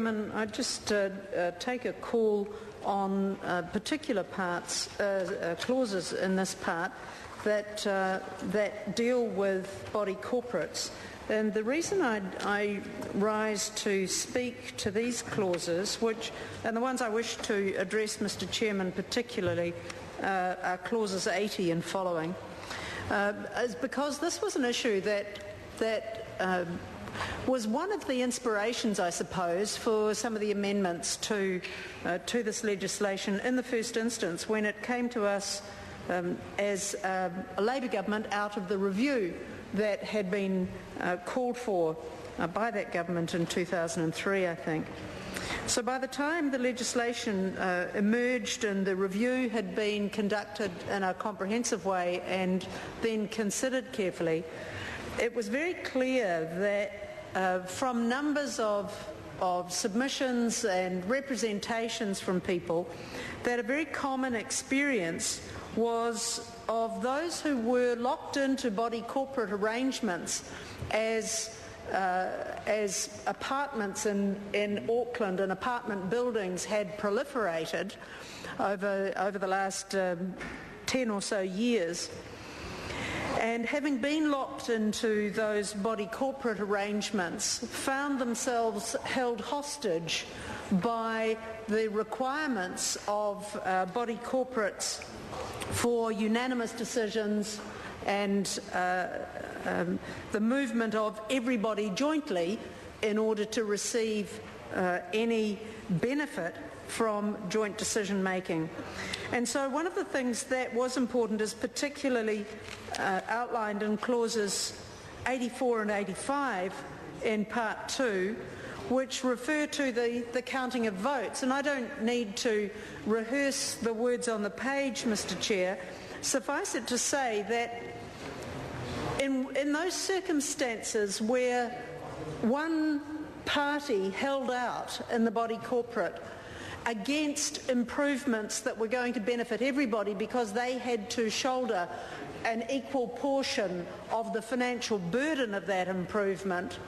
I just take a call on particular parts, clauses in this part that deal with body corporates. And the reason I rise to speak to these clauses, and the ones I wish to address, Mr. Chairman, particularly, are clauses 80 and following, is because this was an issue that was one of the inspirations, I suppose, for some of the amendments to this legislation in the first instance, when it came to us as a Labor government out of the review that had been called for by that government in 2003, I think. So by the time the legislation emerged and the review had been conducted in a comprehensive way and then considered carefully, it was very clear that from numbers of submissions and representations from people, that a very common experience was of those who were locked into body corporate arrangements as apartments in Auckland and apartment buildings had proliferated over the last 10 or so years. And having been locked into those body corporate arrangements, found themselves held hostage by the requirements of body corporates for unanimous decisions and the movement of everybody jointly in order to receive any benefit from joint decision making. And so one of the things that was important is particularly outlined in clauses 84 and 85 in Part 2, which refer to the counting of votes. And I don't need to rehearse the words on the page, Mr. Chair. Suffice it to say that in those circumstances where one party held out in the body corporate against improvements that were going to benefit everybody because they had to shoulder an equal portion of the financial burden of that improvement,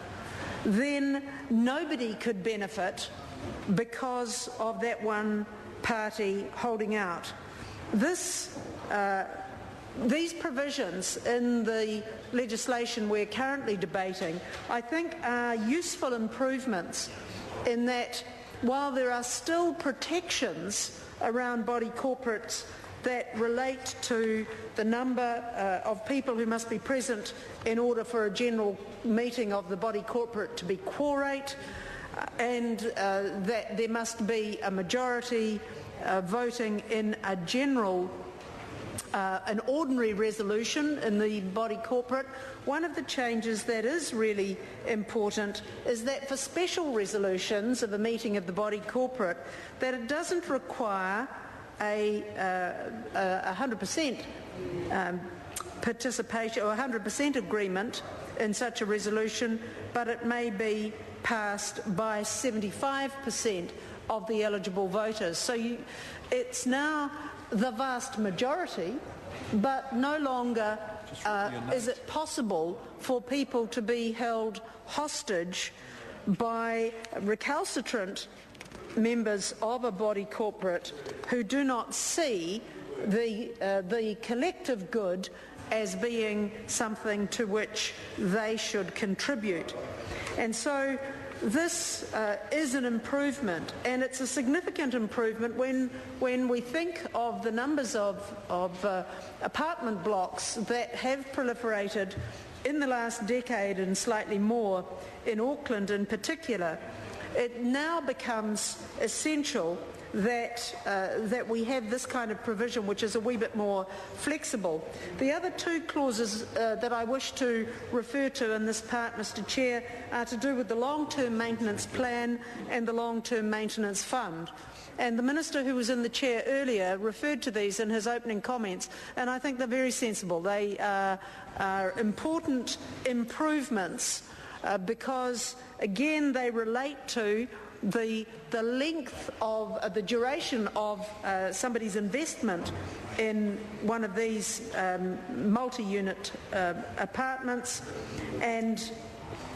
then nobody could benefit because of that one party holding out. These provisions in the legislation we're currently debating, I think, are useful improvements in that while there are still protections around body corporates that relate to the number of people who must be present in order for a general meeting of the body corporate to be quorate, and that there must be a majority voting in a general an ordinary resolution in the body corporate. One of the changes that is really important is that for special resolutions of a meeting of the body corporate, that it doesn't require a 100% participation or 100% agreement in such a resolution, but it may be passed by 75% of the eligible voters. So it's now the vast majority, but no longer is it possible for people to be held hostage by recalcitrant members of a body corporate who do not see the collective good as being something to which they should contribute. And so this is an improvement, and it's a significant improvement when we think of the numbers of apartment blocks that have proliferated in the last decade and slightly more in Auckland in particular. It now becomes essential that we have this kind of provision which is a wee bit more flexible. The other two clauses that I wish to refer to in this part, Mr. Chair, are to do with the long-term maintenance plan and the long-term maintenance fund. And the Minister who was in the chair earlier referred to these in his opening comments, and I think they're very sensible. They are important improvements because, again, they relate to the length of the duration of somebody's investment in one of these multi-unit apartments and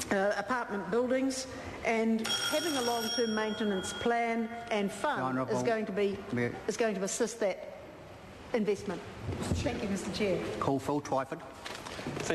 apartment buildings, and having a long-term maintenance plan and fund is going to assist that investment. Thank you, Mr. Chair. Call Phil Twyford. Thank